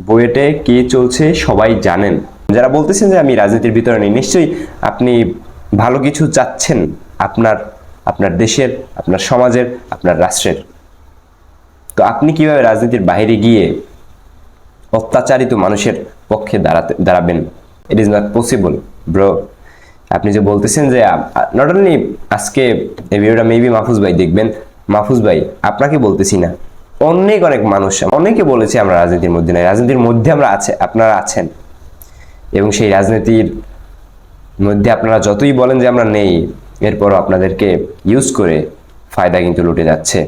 বুয়েটে কি চলছে সবাই জানেন। যারা বলতেছেন যে আমি রাজনীতির ভিতরে নেই, নিশ্চয়ই আপনি ভালো কিছু চাচ্ছেন আপনার আপনার দেশের, আপনার সমাজের, আপনার রাষ্ট্রের। তো আপনি কিভাবে রাজনীতির বাইরে গিয়ে অত্যাচারিত মানুষের পক্ষে দাঁড়াবেন? It is not possible bro. আপনি যে বলতেছেন যে নট অনলি আজকে এই ভিডিওটা মেবি মাহফুজ ভাই দেখবেন, মাহফুজ ভাই আপনাকে বলতেছি না, অনেক মানুষ অনেকে বলেছে আমরা রাজনীতির মধ্যে নাই, রাজনীতির মধ্যে আমরা আপনারা আছেন, এবং সেই রাজনীতির মধ্যে আপনারা যতই বলেন যে আমরা নেই, এরপরও আপনাদেরকে ইউজ করে ফায়দা কিন্তু লুটে যাচ্ছে,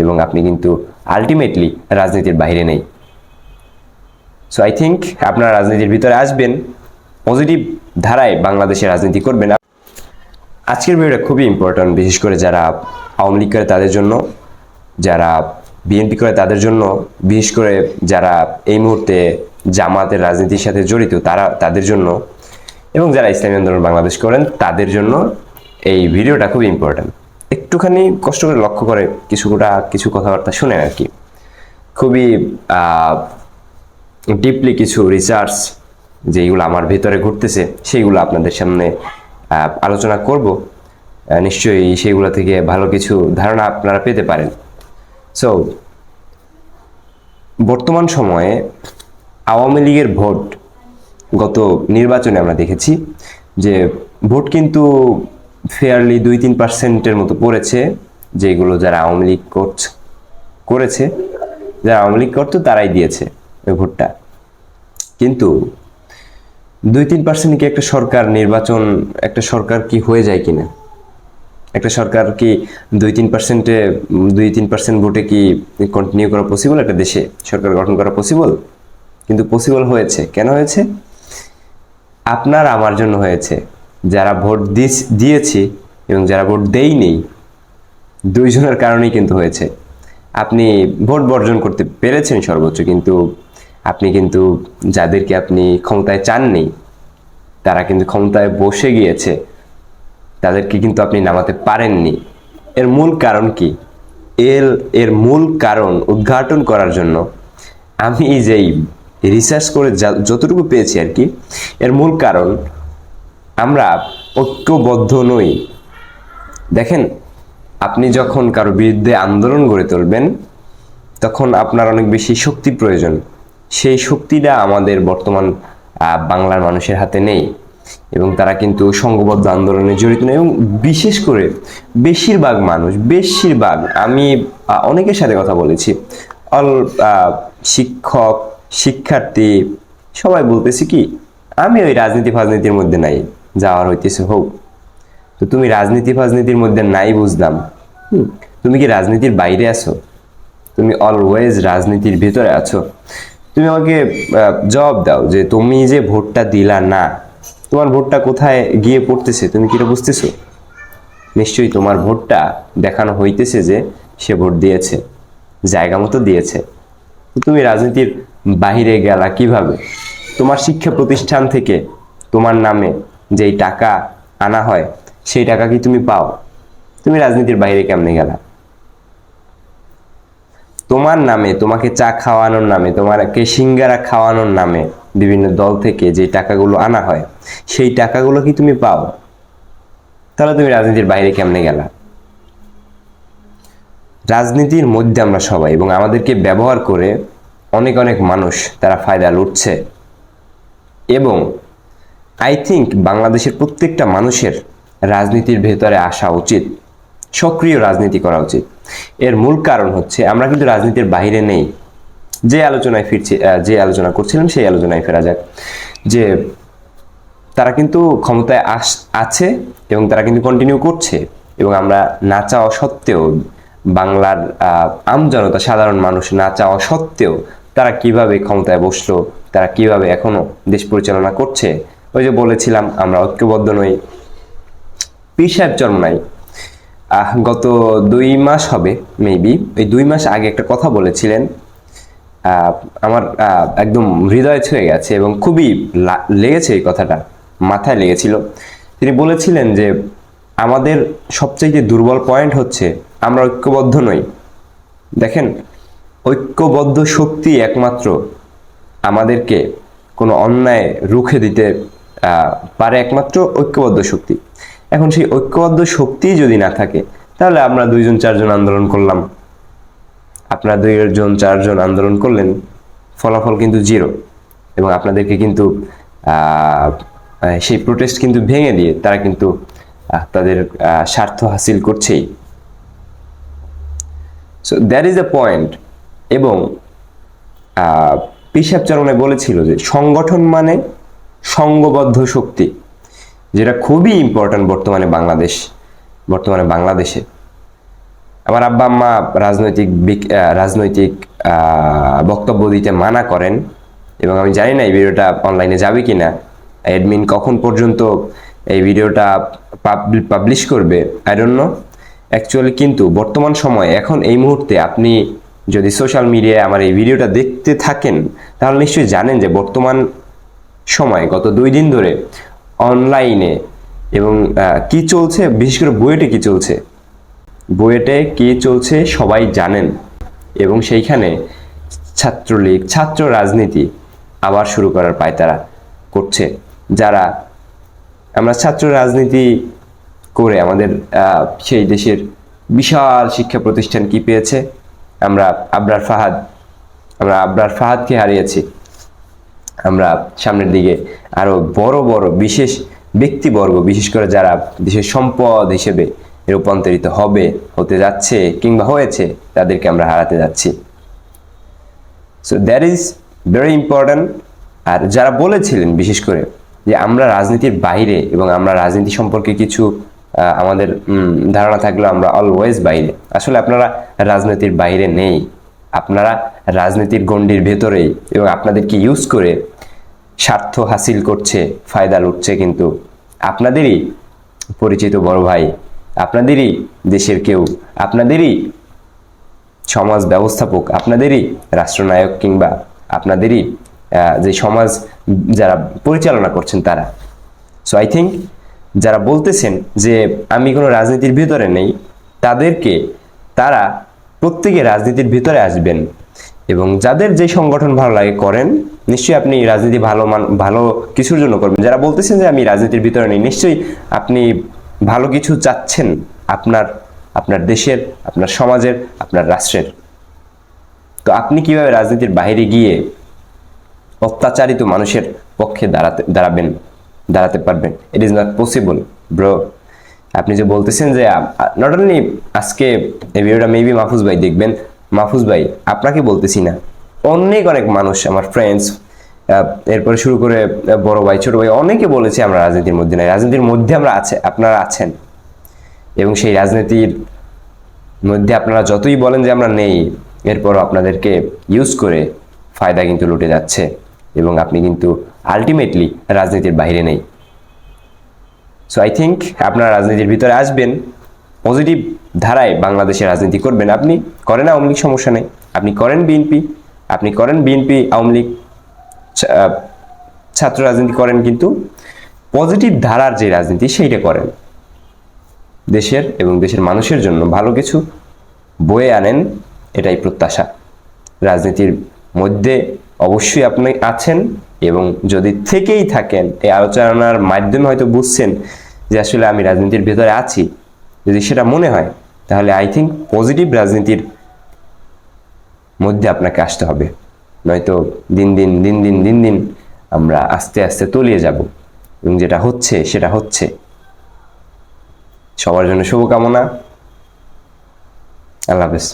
এবং আপনি কিন্তু আলটিমেটলি রাজনীতির বাইরে নেই। সো আই থিঙ্ক আপনারা রাজনীতির ভিতরে আসবেন, পজিটিভ ধারায় বাংলাদেশে রাজনীতি করবেন। আজকের ভিডিওটা খুবই ইম্পর্ট্যান্ট, বিশেষ করে যারা আওয়ামী লীগ করে তাদের জন্য, যারা বিএনপি করে তাদের জন্য, বিশেষ করে যারা এই মুহূর্তে জামাতের রাজনীতির সাথে জড়িত তাদের জন্য, এবং যারা ইসলামী আন্দোলন বাংলাদেশ করেন তাদের জন্য এই ভিডিওটা খুবই ইম্পর্ট্যান্ট। একটুখানি কষ্ট করে লক্ষ্য করে কিছু কথাবার্তা শুনেন আর কি। খুবই ডিপলি কিছু রিসার্চ যেইগুলো আমার ভেতরে ঘটতেছে সেইগুলো আপনাদের সামনে আলোচনা করব। নিশ্চয়ই সেইগুলো থেকে ভালো কিছু ধারণা আপনারা পেতে পারেন। সো বর্তমান সময়ে আওয়ামী লীগের ভোট, গত নির্বাচনে আমরা দেখেছি যে ভোট কিন্তু ফেয়ারলি 2-3% মতো পড়েছে, যেগুলো যারা আওয়ামী লীগ করেছে, যারা আওয়ামী লীগ করতো তারাই দিয়েছে ওই ভোটটা। কিন্তু 2-3% কি একটা সরকার কি হয়ে যায় কিনা? একটা সরকার কি 2-3% ভোটে কি কন্টিনিউ করা পসিবল? একটা দেশে সরকার গঠন করা পসিবল? কিন্তু পসিবল হয়েছে। কেন হয়েছে? আপনার আমার জন্য হয়েছে। যারা ভোট দিয়েছি এবং যারা ভোট দেয়নি, দুইজনের কারণেই কিন্তু হয়েছে। আপনি ভোট বর্জন করতে পেরেছেন সর্বোচ্চ, কিন্তু আপনি কিন্তু যাদেরকে আপনি ক্ষমতায় চাননি তারা কিন্তু ক্ষমতায় বসে গিয়েছে, তাদেরকে কিন্তু আপনি নামাতে পারেননি। এর মূল কারণ কি? এর মূল কারণ উদ্ঘাটন করার জন্য আমি যেই রিসার্চ করে যতটুকু পেয়েছি আর কি, এর মূল কারণ আমরা ঐক্যবদ্ধ নই। দেখেন, আপনি যখন কারো বিরুদ্ধে আন্দোলন গড়ে তুলবেন তখন আপনার অনেক বেশি শক্তি প্রয়োজন। সেই শক্তিটা আমাদের বর্তমান বাংলার মানুষের হাতে নেই, এবং তারা কিন্তু সংঘবদ্ধ আন্দোলনে জড়িত নেই। এবং বিশেষ করে বেশিরভাগ আমি অনেকের সাথে কথা বলেছি, শিক্ষক, শিক্ষার্থী সবাই বলতেছি কি, আমি ওই রাজনীতির মধ্যে নাই, যাওয়ার হইতেছে হোক। তো তুমি রাজনীতির মধ্যে নাই বুঝলাম, তুমি কি রাজনীতির বাইরে আছো? তুমি অলওয়েজ রাজনীতির ভিতরে আছো। তুমি আমাকে জবাব দাও যে তুমি যে ভোটটা দিলা না, তোমার ভোটটা কোথায় গিয়ে পড়তেছে? তুমি কি এটা বুঝতেছো? নিশ্চয়ই তোমার ভোটটা দেখানো হইতেছে যে সে ভোট দিয়েছে, জায়গা মতো দিয়েছে। তুমি রাজনীতির বাহিরে গেলা কিভাবে? তোমার শিক্ষা প্রতিষ্ঠান থেকে তোমার নামে যেই টাকা আনা হয় সেই টাকা কি তুমি পাও? তুমি রাজনীতির বাইরে কেমনে গেলা? তোমার নামে, তোমাকে চা খাওয়ানোর নামে, তোমাকে সিঙ্গারা খাওয়ানোর নামে বিভিন্ন দল থেকে যে টাকাগুলো আনা হয় সেই টাকাগুলো কি তুমি পাও? তাহলে তুমি রাজনীতির বাইরে কেমনে গেলা? রাজনীতির মধ্যে আমরা সবাই, এবং আমাদেরকে ব্যবহার করে অনেক মানুষ তারা ফায়দা লুটছে। এবং আই থিঙ্ক বাংলাদেশের প্রত্যেকটা মানুষের রাজনীতির ভেতরে আসা উচিত, সক্রিয় রাজনীতি করা উচিত। এর মূল কারণ হচ্ছে আমরা কিন্তু রাজনীতির বাইরে নেই। যে আলোচনা করছিলাম সেই আলোচনায় ফেরা যাক, যে তারা কিন্তু ক্ষমতায় আছে এবং তারা কিন্তু কন্টিনিউ করছে, এবং আমরা না চাওয়া সত্ত্বেও, বাংলার আমজনতা, সাধারণ মানুষ না চাওয়া সত্ত্বেও তারা কিভাবে ক্ষমতায় বসলো, তারা কিভাবে এখনো দেশ পরিচালনা করছে। ওই যে বলেছিলাম আমরা ঐক্যবদ্ধ নই, পীর সাহেব চরমনাই গত 2 মাস হবে মেবি, ওই 2 মাস আগে একটা কথা বলেছিলেন, আমার একদম হৃদয়ে ছুঁয়ে গেছে এবং খুবই লেগেছে, এই কথাটা মাথায় লেগেছিল। তিনি বলেছিলেন যে আমাদের সবচেয়ে দুর্বল পয়েন্ট হচ্ছে আমরা ঐক্যবদ্ধ নই। দেখেন, ঐক্যবদ্ধ শক্তি একমাত্র আমাদেরকে কোনো অন্যায় রুখে দিতে পারে একমাত্র ঐক্যবদ্ধ শক্তি। এখন সেই ঐক্যবদ্ধ শক্তি যদি না থাকে, তাহলে আমরা 2-4 আন্দোলন করলাম, আপনারা 2-4 আন্দোলন করলেন, ফলাফল কিন্তু 0। এবং আপনাদেরকে কিন্তু সেই প্রোটেস্ট কিন্তু ভেঙে দিয়ে তারা কিন্তু তাদের স্বার্থ হাসিল করছেই। So that is a point. এবং পিসাব চরণে বলেছিল যে সংগঠন মানে সংঘবদ্ধ শক্তি, যেটা খুবই ইম্পর্ট্যান্ট বর্তমানে বাংলাদেশে। আমার আব্বা আম্মা রাজনৈতিক বক্তব্য দিতে মানা করেন, এবং আমি জানি না এই ভিডিওটা অনলাইনে যাবে কিনা, অ্যাডমিন কখন পর্যন্ত এই ভিডিওটা পাবলিশ করবে আই ডোন্ট নো অ্যাকচুয়ালি। কিন্তু বর্তমান সময়ে এখন এই মুহূর্তে আপনি যদি সোশ্যাল মিডিয়ায় আমার এই ভিডিওটা দেখতে থাকেন, তাহলে নিশ্চয়ই জানেন যে বর্তমান সময় গত 2 দিন ধরে অনলাইনে এবং কি চলছে, বিশেষ করে বুয়েটে কি চলছে সবাই জানেন। এবং সেইখানে ছাত্রলীগ, ছাত্র রাজনীতি আবার শুরু করার পায়তারা করছে। যারা আমরা ছাত্র রাজনীতি করে আমাদের সেই দেশের বিশাল শিক্ষা প্রতিষ্ঠান কি পেয়েছে, আমরা আবরার ফাহাদকে হারিয়েছি। আমরা সামনের দিকে আরো বড় বড় বিশেষ ব্যক্তিবর্গ, বিশেষ করে যারা দেশের সম্পদ হিসেবে রূপান্তরিত হতে যাচ্ছে কিংবা হয়েছে, তাদেরকে আমরা হারাতে যাচ্ছি। So that is very important. আর যারা বলেছিলেন বিশেষ করে যে আমরা রাজনীতির বাইরে এবং আমরা রাজনীতি সম্পর্কে কিছু আমাদের ধারণা থাকলেও আমরা অলওয়েজ বাইরে, আসলে আপনারা রাজনীতির বাইরে নেই, আপনারা রাজনীতির গণ্ডির ভেতরেই, এবং আপনাদেরকে ইউজ করে স্বার্থ হাসিল করছে, ফায়দা লুটছে কিন্তু আপনাদেরই পরিচিত বড় ভাই, আপনাদেরই দেশের কেউ, আপনাদেরই সমাজ ব্যবস্থাপক, আপনাদেরই রাষ্ট্রনায়ক, কিংবা আপনাদেরই যে সমাজ যারা পরিচালনা করছেন তারা। সো আই থিঙ্ক যারা বলতেছেন যে আমি কোনো রাজনীতির ভিতরে নেই, তারা প্রত্যেকে রাজনীতির ভিতরে আসবেন, এবং যাদের যে সংগঠন ভালো লাগে করেন। নিশ্চয়ই আপনি রাজনীতি ভালো কিছুর জন্য করবেন। যারা বলতেছেন যে আমি রাজনীতির ভিতরে নেই, নিশ্চয়ই আপনি ভালো কিছু চাচ্ছেন আপনার দেশের, আপনার সমাজের, আপনার রাষ্ট্রের। তো আপনি কিভাবে রাজনীতির বাইরে গিয়ে অত্যাচারিত মানুষের পক্ষে দাঁড়াতে পারবেন? It is not possible bro. আপনি যে বলতেছেন যে নট অনলি আজকে এই ভিডিওটা মেবি মাহফুজ ভাই দেখবেন, মাহফুজ ভাই আপনাকে বলতেছি না, অনেক মানুষ, আমার ফ্রেন্ডস, এরপরে শুরু করে বড় ভাই, ছোট ভাই, অনেকে বলেছে আমরা রাজনীতির মধ্যে নাই। রাজনীতির মধ্যে আপনারা আছেন, এবং সেই রাজনীতির মধ্যে আপনারা যতই বলেন যে আমরা নেই, এরপরও আপনাদেরকে ইউজ করে ফায়দা কিন্তু লুটে যাচ্ছে, এবং আপনি কিন্তু আলটিমেটলি রাজনীতির বাইরে নেই। সো আই থিঙ্ক আপনারা রাজনীতির ভিতরে আসবেন, পজিটিভ ধারায় বাংলাদেশে রাজনীতি করবেন। আপনি করেন আওয়ামী লীগ, সমস্যা নেই, আপনি করেন বিএনপি, আওয়ামী লীগ, ছাত্র রাজনীতি করেন, কিন্তু পজিটিভ ধারার যে রাজনীতি সেইটা করেন, দেশের এবং দেশের মানুষের জন্য ভালো কিছু বয়ে আনেন, এটাই প্রত্যাশা। রাজনীতির মধ্যে অবশ্যই আপনি আছেন, এবং যদি থেকেই থাকেন, এই আলোচনার মাধ্যমে হয়তো বুঝছেন যে আসলে আমি রাজনীতির ভেতরে আছি, যদি সেটা মনে হয়, তাহলে আই থিঙ্ক পজিটিভ রাজনীতির মধ্যে আপনাকে আসতে হবে। নয়তো দিন দিন আমরা আস্তে আস্তে তলিয়ে যাব, এবং যেটা হচ্ছে সেটা হচ্ছে। সবার জন্য শুভকামনা। আল্লাহ হাফেজ।